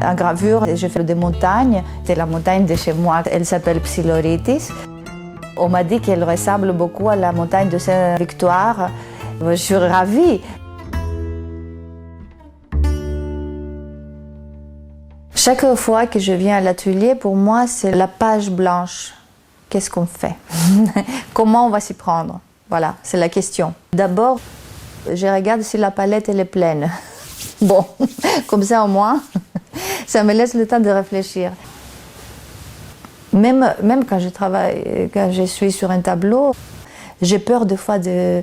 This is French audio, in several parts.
En gravure, je fais des montagnes. C'est la montagne de chez moi. Elle s'appelle Psiloritis. On m'a dit qu'elle ressemble beaucoup à la montagne de Sainte-Victoire. Je suis ravie. Chaque fois que je viens à l'atelier, pour moi, c'est la page blanche. Qu'est-ce qu'on fait? Comment on va s'y prendre? Voilà, c'est la question. D'abord, je regarde si la palette elle est pleine. Bon, comme ça au moins, ça me laisse le temps de réfléchir. Même quand je travaille, quand je suis sur un tableau, j'ai peur des fois de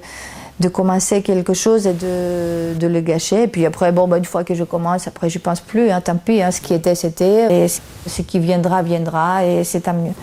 commencer quelque chose et de le gâcher. Et puis après, bon, une fois que je commence, après je pense plus, hein, tant pis, hein, ce qui était, c'était. Et ce qui viendra, viendra, et c'est tant mieux.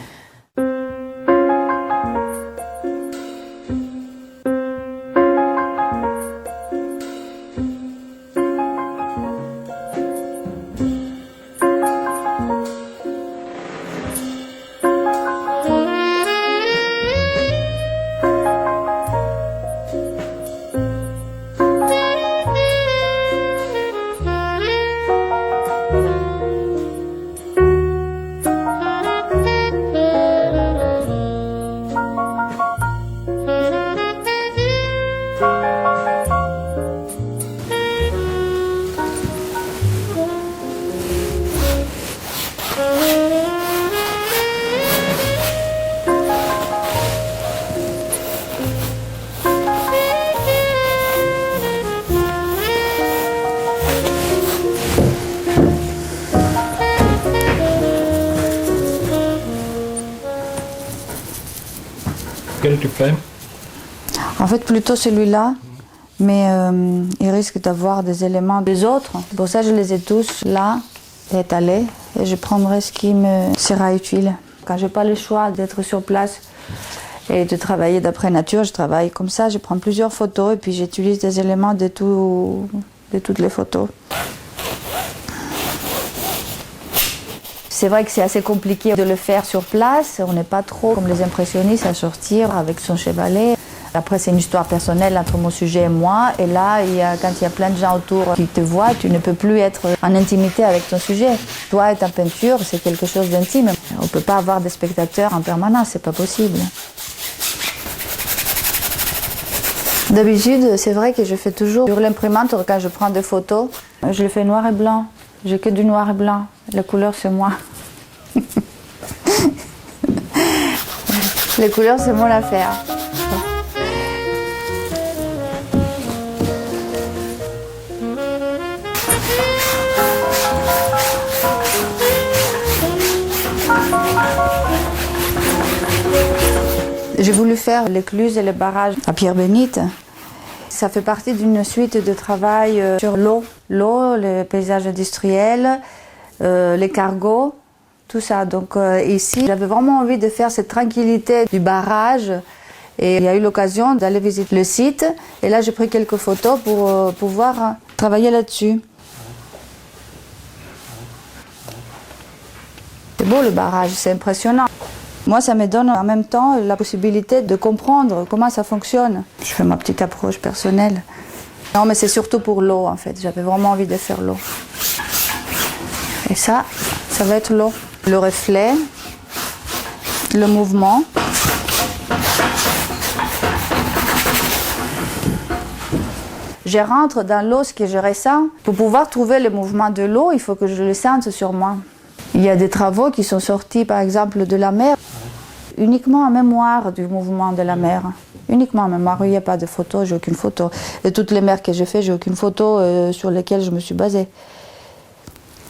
Quel tu fais? En fait, plutôt celui-là, mais il risque d'avoir des éléments des autres. Pour ça, je les ai tous là, étalés, et je prendrai ce qui me sera utile. Quand je n'ai pas le choix d'être sur place et de travailler d'après nature, je travaille comme ça, je prends plusieurs photos et puis j'utilise des éléments de toutes les photos. C'est vrai que c'est assez compliqué de le faire sur place. On n'est pas trop comme les impressionnistes à sortir avec son chevalet. Après, c'est une histoire personnelle entre mon sujet et moi. Et là, quand il y a plein de gens autour qui te voient, tu ne peux plus être en intimité avec ton sujet. Toi et ta peinture, c'est quelque chose d'intime. On ne peut pas avoir des spectateurs en permanence, c'est pas possible. D'habitude, c'est vrai que je fais toujours sur l'imprimante, quand je prends des photos, je le fais noir et blanc. J'ai que du noir et blanc. La couleur, c'est moi. Les couleurs, c'est mon affaire. J'ai voulu faire l'écluse et les barrages à Pierre-Bénite. Ça fait partie d'une suite de travail sur l'eau. L'eau, les paysages industriels, les cargos, tout ça. Donc ici, j'avais vraiment envie de faire cette tranquillité du barrage. Et il y a eu l'occasion d'aller visiter le site. Et là, j'ai pris quelques photos pour pouvoir travailler là-dessus. C'est beau le barrage, c'est impressionnant. Moi, ça me donne en même temps la possibilité de comprendre comment ça fonctionne. Je fais ma petite approche personnelle. Non, mais c'est surtout pour l'eau, en fait. J'avais vraiment envie de faire l'eau. Et ça va être l'eau. Le reflet, le mouvement. Je rentre dans l'eau, ce que je ressens. Pour pouvoir trouver le mouvement de l'eau, il faut que je le sente sur moi. Il y a des travaux qui sont sortis, par exemple, de la mer, uniquement en mémoire du mouvement de la mer. Uniquement en mémoire, il n'y a pas de photo, j'ai aucune photo. De toutes les mers que j'ai fait, j'ai aucune photo sur lesquelles je me suis basée.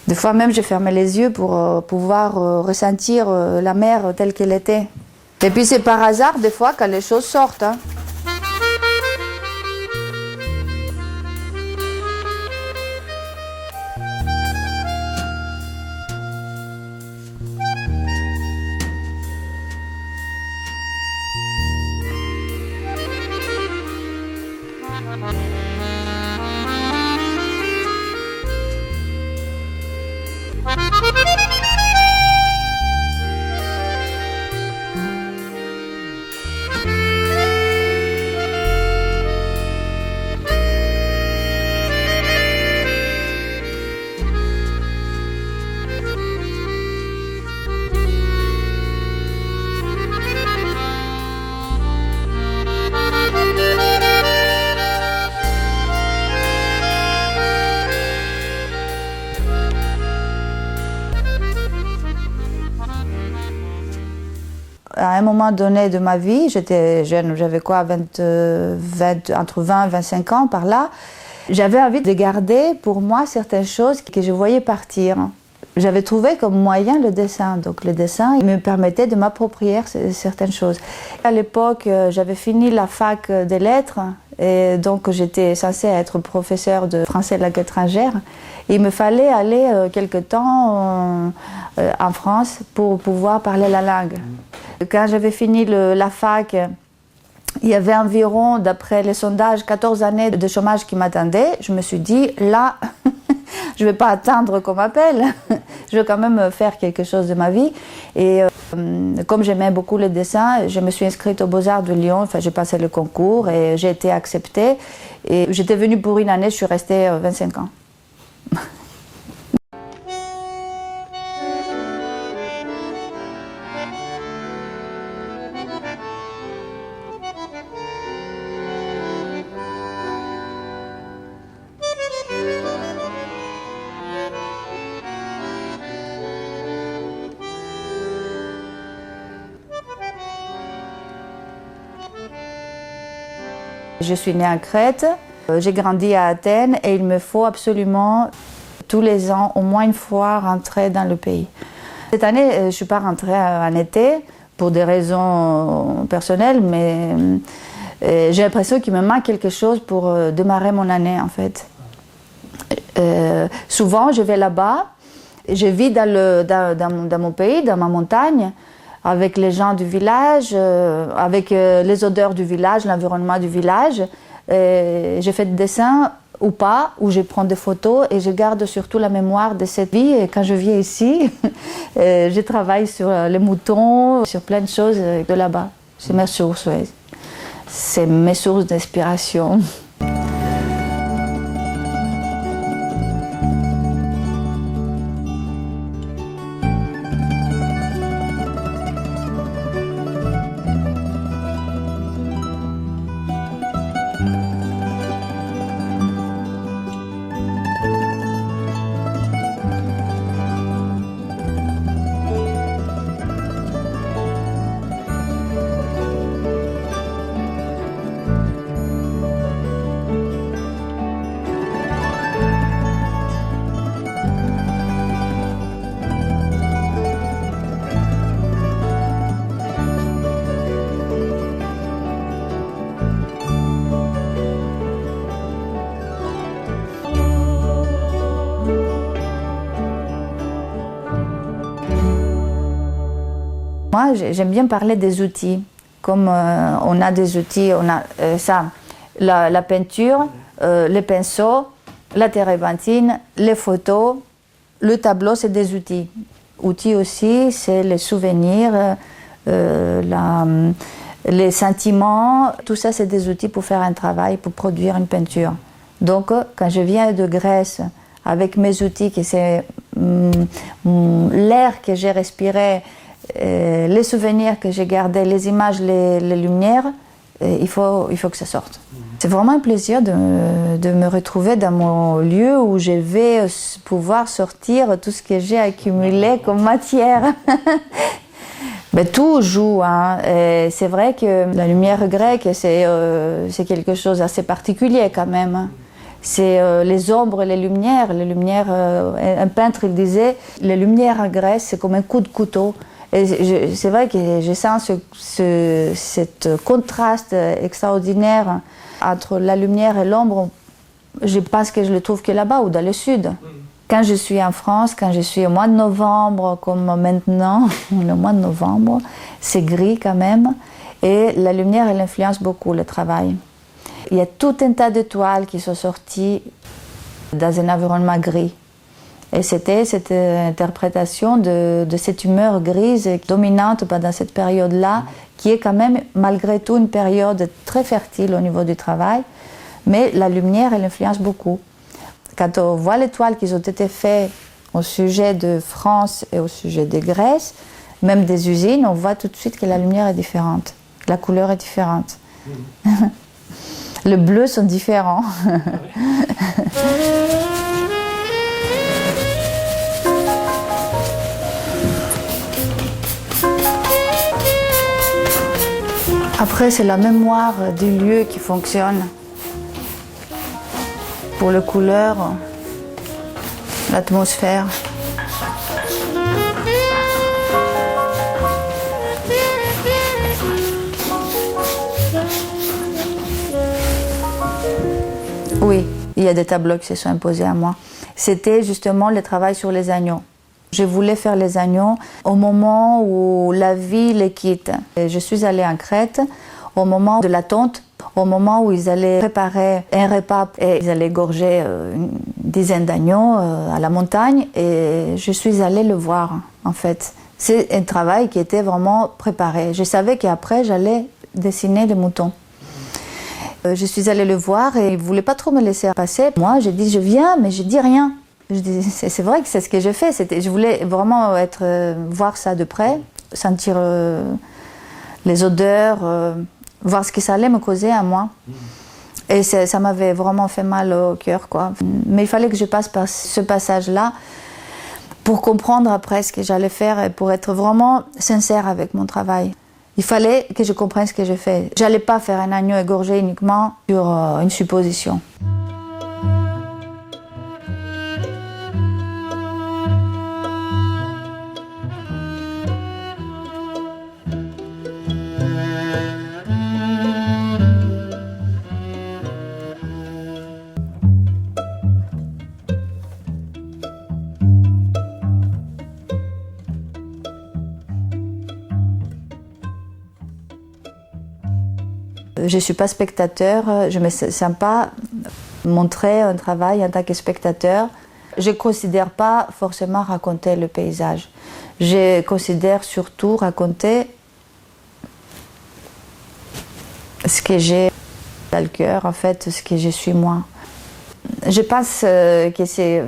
Des fois même, j'ai fermé les yeux pour pouvoir ressentir la mer telle qu'elle était. Et puis c'est par hasard, des fois, quand les choses sortent. Hein. un moment donné de ma vie, j'étais jeune, j'avais quoi, entre 20 et 25 ans par là, j'avais envie de garder pour moi certaines choses que je voyais partir. J'avais trouvé comme moyen le dessin. Donc le dessin il me permettait de m'approprier certaines choses. À l'époque, j'avais fini la fac des lettres et donc j'étais censée être professeure de français langue étrangère. Il me fallait aller quelque temps en France pour pouvoir parler la langue. Quand j'avais fini la fac, il y avait environ, d'après les sondages, 14 années de chômage qui m'attendaient. Je me suis dit, là, je ne vais pas attendre qu'on m'appelle. Je vais quand même faire quelque chose de ma vie. Et comme j'aimais beaucoup le dessin, je me suis inscrite aux Beaux-Arts de Lyon. Enfin, j'ai passé le concours et j'ai été acceptée. Et j'étais venue pour une année, je suis restée 25 ans. Je suis née en Crète, j'ai grandi à Athènes et il me faut absolument tous les ans, au moins une fois, rentrer dans le pays. Cette année, je ne suis pas rentrée en été pour des raisons personnelles, mais j'ai l'impression qu'il me manque quelque chose pour démarrer mon année en fait. Souvent, je vais là-bas, je vis dans mon pays, dans ma montagne, avec les gens du village, avec les odeurs du village, l'environnement du village. Je fais des dessins ou pas, ou je prends des photos et je garde surtout la mémoire de cette vie. Et quand je viens ici, je travaille sur les moutons, sur plein de choses de là-bas. C'est mes sources, ouais. C'est mes sources d'inspiration. Moi, j'aime bien parler des outils. Comme on a des outils, on a la peinture, les pinceaux, la térébenthine, les photos. Le tableau, c'est des outils. Outils aussi, c'est les souvenirs, les sentiments. Tout ça, c'est des outils pour faire un travail, pour produire une peinture. Donc, quand je viens de Grèce, avec mes outils, que c'est l'air que j'ai respiré, les souvenirs que j'ai gardés, les images, les lumières, il faut que ça sorte. C'est vraiment un plaisir de me retrouver dans mon lieu où je vais pouvoir sortir tout ce que j'ai accumulé comme matière. Ben, tout joue, hein. C'est vrai que la lumière grecque, c'est quelque chose d'assez particulier quand même. C'est les ombres, les lumières. Un peintre il disait, les lumières en Grèce, c'est comme un coup de couteau. Et c'est vrai que je sens cet contraste extraordinaire entre la lumière et l'ombre. Je pense que je le trouve que là-bas ou dans le sud. Quand je suis en France, quand je suis au mois de novembre, comme maintenant, le mois de novembre, c'est gris quand même. Et la lumière, elle influence beaucoup le travail. Il y a tout un tas d'étoiles qui sont sorties dans un environnement gris. Et c'était cette interprétation de cette humeur grise dominante pendant cette période-là, qui est quand même malgré tout une période très fertile au niveau du travail. Mais la lumière, elle influence beaucoup. Quand on voit les toiles qui ont été faites au sujet de France et au sujet de Grèce, même des usines, on voit tout de suite que la lumière est différente, la couleur est différente. Les bleus sont différents. Après, c'est la mémoire du lieu qui fonctionne. Pour les couleurs, l'atmosphère. Oui, il y a des tableaux qui se sont imposés à moi. C'était justement le travail sur les agneaux. Je voulais faire les agneaux au moment où la vie les quitte. Et je suis allée en Crète au moment de l'attente, au moment où ils allaient préparer un repas et ils allaient égorger une dizaine d'agneaux à la montagne. Et je suis allée le voir, en fait. C'est un travail qui était vraiment préparé. Je savais qu'après, j'allais dessiner les moutons. Je suis allée le voir et il ne voulait pas trop me laisser passer. Moi, j'ai dit, je viens, mais je dis rien. C'est vrai que c'est ce que j'ai fait. Je voulais vraiment voir ça de près, sentir les odeurs, voir ce que ça allait me causer à moi. Et ça m'avait vraiment fait mal au cœur, quoi. Mais il fallait que je passe par ce passage-là pour comprendre après ce que j'allais faire et pour être vraiment sincère avec mon travail. Il fallait que je comprenne ce que j'ai fait. Je n'allais pas faire un agneau égorgé uniquement sur une supposition. Je ne suis pas spectateur, je ne me sens pas montrer un travail en tant que spectateur. Je ne considère pas forcément raconter le paysage. Je considère surtout raconter ce que j'ai dans le cœur, en fait, ce que je suis moi. Je pense que c'est...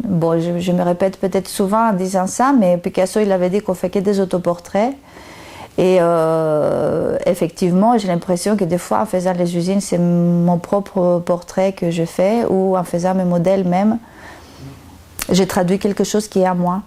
Bon, je me répète peut-être souvent en disant ça, mais Picasso, il avait dit qu'on fait que des autoportraits. Et effectivement, j'ai l'impression que des fois, en faisant les usines, c'est mon propre portrait que je fais, ou en faisant mes modèles même, j'ai traduit quelque chose qui est à moi.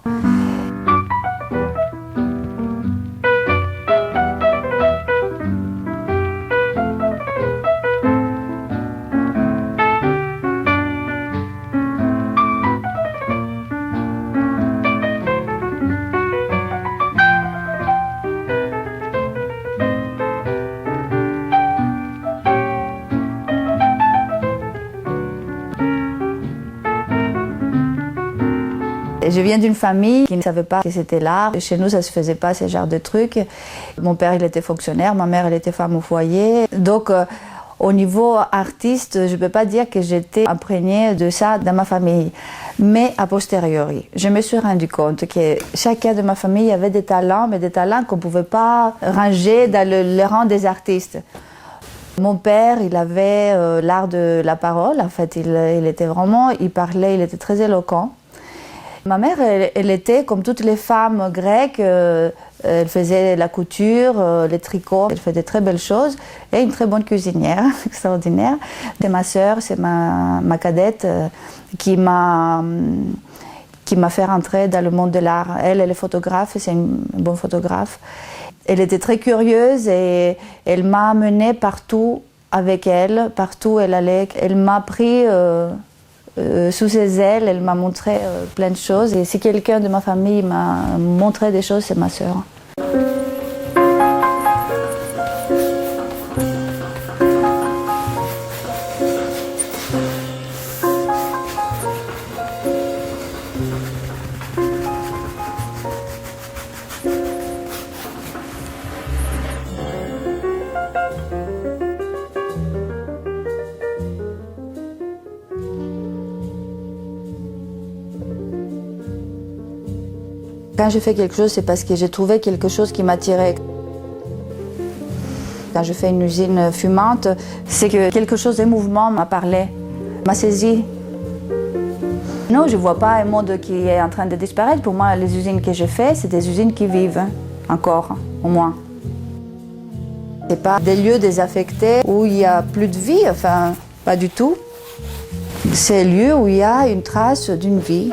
Je viens d'une famille qui ne savait pas que c'était l'art. Chez nous, ça ne se faisait pas ce genre de trucs. Mon père, il était fonctionnaire, ma mère, elle était femme au foyer. Donc, au niveau artiste, je ne peux pas dire que j'étais imprégnée de ça dans ma famille. Mais a posteriori, je me suis rendu compte que chacun de ma famille avait des talents, mais des talents qu'on ne pouvait pas ranger dans le rang des artistes. Mon père, il avait l'art de la parole. En fait, il parlait, il était très éloquent. Ma mère, elle était comme toutes les femmes grecques, elle faisait la couture, les tricots, elle faisait de très belles choses et une très bonne cuisinière, extraordinaire. C'est ma sœur, c'est ma cadette qui m'a fait rentrer dans le monde de l'art. Elle est photographe, c'est une bonne photographe. Elle était très curieuse et elle m'a amenée partout avec elle, partout où elle allait. Elle m'a pris sous ses ailes, elle m'a montré plein de choses. Et si quelqu'un de ma famille m'a montré des choses, c'est ma sœur. Quand je fais quelque chose, c'est parce que j'ai trouvé quelque chose qui m'attirait. Quand je fais une usine fumante, c'est que quelque chose de mouvement m'a parlé, m'a saisi. Non, je ne vois pas un monde qui est en train de disparaître. Pour moi, les usines que je fais, c'est des usines qui vivent, encore, au moins. Ce n'est pas des lieux désaffectés où il n'y a plus de vie, enfin, pas du tout. C'est un lieu où il y a une trace d'une vie.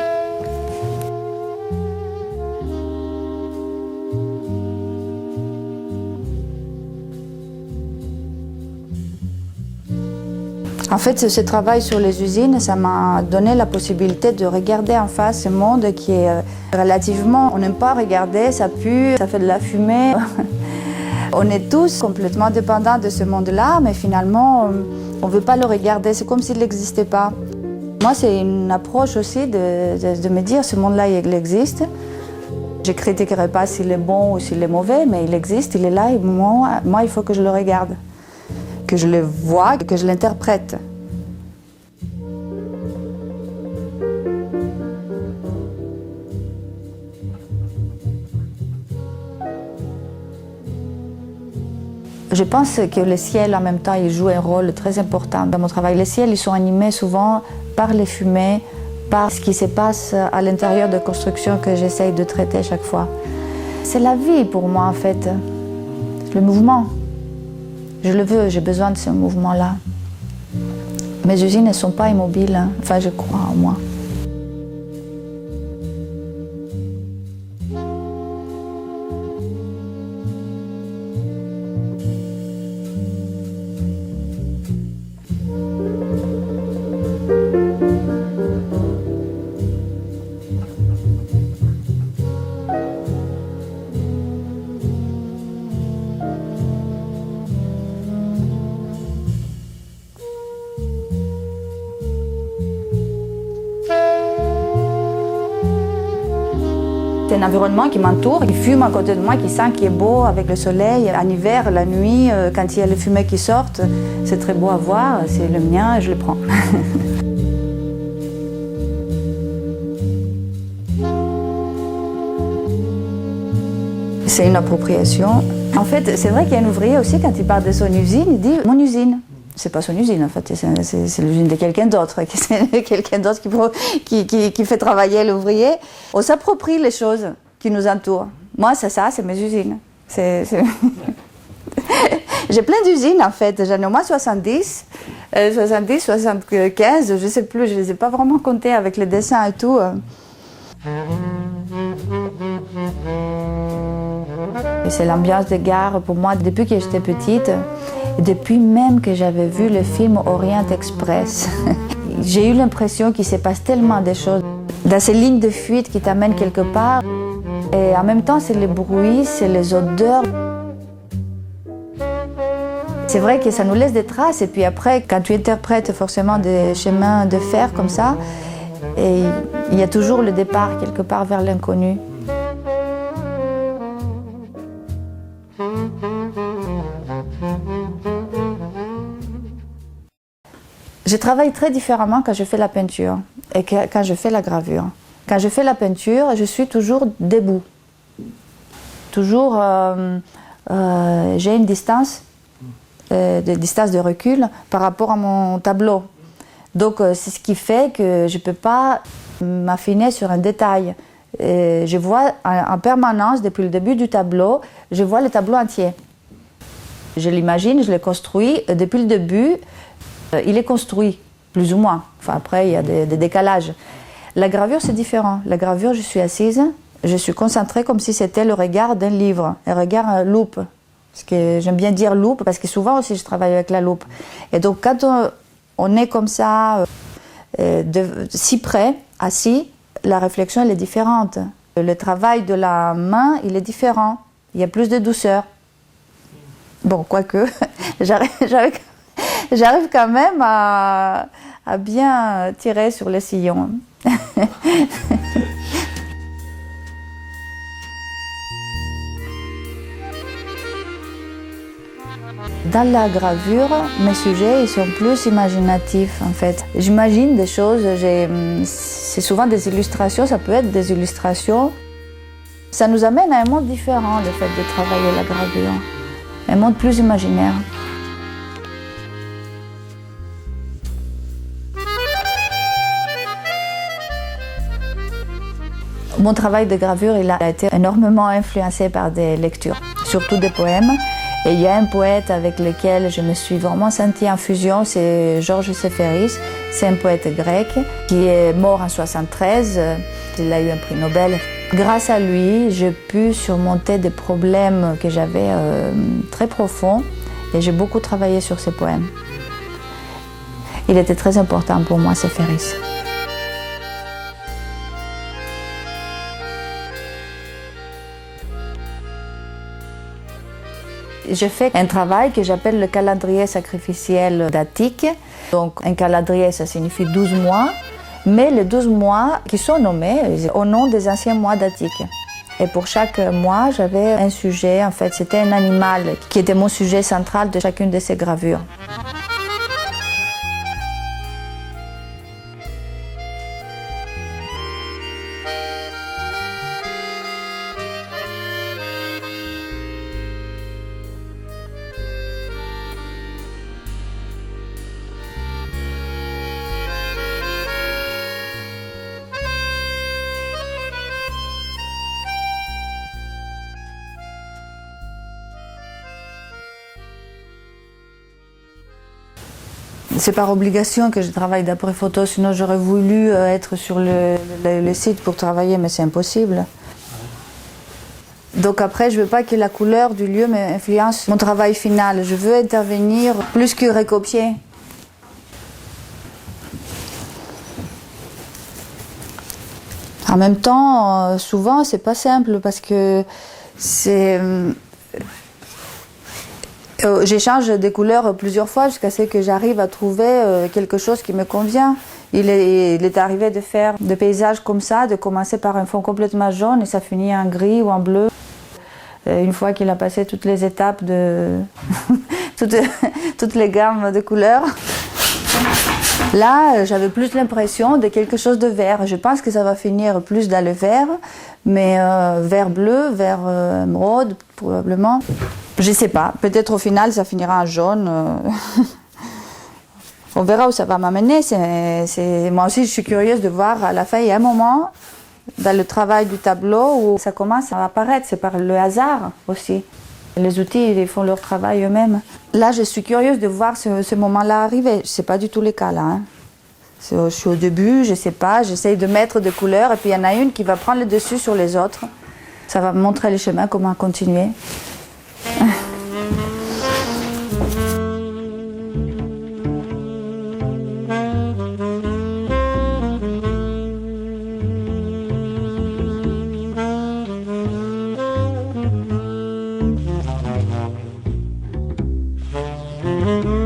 En fait, ce travail sur les usines, ça m'a donné la possibilité de regarder en face ce monde qui est relativement... On n'aime pas regarder, ça pue, ça fait de la fumée. On est tous complètement dépendants de ce monde-là, mais finalement, on ne veut pas le regarder, c'est comme s'il n'existait pas. Moi, c'est une approche aussi de me dire, ce monde-là, il existe. Je ne critiquerai pas s'il est bon ou s'il est mauvais, mais il existe, il est là, et moi, il faut que je le regarde, que je le vois, que je l'interprète. Je pense que le ciel, en même temps, il joue un rôle très important dans mon travail. Les ciels, ils sont animés souvent par les fumées, par ce qui se passe à l'intérieur de constructions que j'essaye de traiter chaque fois. C'est la vie pour moi, en fait. Le mouvement. Je le veux, j'ai besoin de ce mouvement-là. Mes usines ne sont pas immobiles, hein. Enfin, je crois en moi. C'est un environnement qui m'entoure, qui fume à côté de moi, qui sent qu'il est beau avec le soleil. En hiver, la nuit, quand il y a les fumées qui sortent, c'est très beau à voir, c'est le mien et je le prends. C'est une appropriation. En fait, c'est vrai qu'il y a un ouvrier aussi, quand il parle de son usine, il dit « mon usine ». C'est pas son usine en fait, c'est l'usine de quelqu'un d'autre, c'est quelqu'un d'autre qui fait travailler l'ouvrier. On s'approprie les choses qui nous entourent. Moi, c'est ça, c'est mes usines. J'ai plein d'usines en fait, j'en ai au moins 70, 75, je sais plus, je les ai pas vraiment comptées avec les dessins et tout. C'est l'ambiance de gare pour moi depuis que j'étais petite. Depuis même que j'avais vu le film Orient Express, j'ai eu l'impression qu'il se passe tellement de choses. Dans ces lignes de fuite qui t'amènent quelque part, et en même temps c'est les bruits, c'est les odeurs. C'est vrai que ça nous laisse des traces, et puis après, quand tu interprètes forcément des chemins de fer comme ça, et il y a toujours le départ quelque part vers l'inconnu. Je travaille très différemment quand je fais la peinture et quand je fais la gravure. Quand je fais la peinture, je suis toujours debout. Toujours, j'ai une distance de recul par rapport à mon tableau. Donc c'est ce qui fait que je ne peux pas m'affiner sur un détail. Je vois en permanence, depuis le début du tableau, je vois le tableau entier. Je l'imagine, je le construis. Depuis le début, il est construit, plus ou moins. Enfin, après, il y a des décalages. La gravure, c'est différent. La gravure, je suis assise, je suis concentrée comme si c'était le regard d'un livre, un regard loupe. Parce que j'aime bien dire loupe, parce que souvent aussi, je travaille avec la loupe. Et donc, quand on est comme ça, si près, assis, la réflexion, elle est différente. Le travail de la main, il est différent. Il y a plus de douceur. Bon, quoique, j'arrive quand même à bien tirer sur le sillon. Dans la gravure, mes sujets ils sont plus imaginatifs en fait. J'imagine des choses, c'est souvent des illustrations, ça peut être des illustrations. Ça nous amène à un monde différent, le fait de travailler la gravure. Un monde plus imaginaire. Mon travail de gravure il a été énormément influencé par des lectures, surtout des poèmes. Et il y a un poète avec lequel je me suis vraiment sentie en fusion, c'est Georges Séferis. C'est un poète grec qui est mort en 1973. Il a eu un prix Nobel. Grâce à lui, j'ai pu surmonter des problèmes que j'avais très profonds et j'ai beaucoup travaillé sur ces poèmes. Il était très important pour moi, ce ferris. Je fais un travail que j'appelle le calendrier sacrificiel d'Attique. Donc un calendrier, ça signifie 12 mois, mais les 12 mois qui sont nommés au nom des anciens mois d'Attique. Et pour chaque mois, j'avais un sujet, en fait, c'était un animal qui était mon sujet central de chacune de ces gravures. C'est par obligation que je travaille d'après photo, sinon j'aurais voulu être sur le site pour travailler, mais c'est impossible. Donc après, je ne veux pas que la couleur du lieu m'influence mon travail final. Je veux intervenir plus que recopier. En même temps, souvent, c'est pas simple parce que c'est... J'échange des couleurs plusieurs fois jusqu'à ce que j'arrive à trouver quelque chose qui me convient. Il est arrivé de faire des paysages comme ça, de commencer par un fond complètement jaune et ça finit en gris ou en bleu. Une fois qu'il a passé toutes les étapes de toutes les gammes de couleurs. Là, j'avais plus l'impression de quelque chose de vert. Je pense que ça va finir plus dans le vert, mais vert bleu, vert émeraude probablement. Je sais pas, peut-être au final ça finira en jaune. On verra où ça va m'amener. Moi aussi je suis curieuse de voir à la fin, il y a un moment dans le travail du tableau où ça commence à apparaître, c'est par le hasard aussi. Les outils ils font leur travail eux-mêmes. Là je suis curieuse de voir ce moment-là arriver. Je sais pas du tout les cas là. Hein. Je suis au début, je sais pas, j'essaye de mettre des couleurs et puis il y en a une qui va prendre le dessus sur les autres. Ça va me montrer le chemin, comment continuer. Mm-hmm.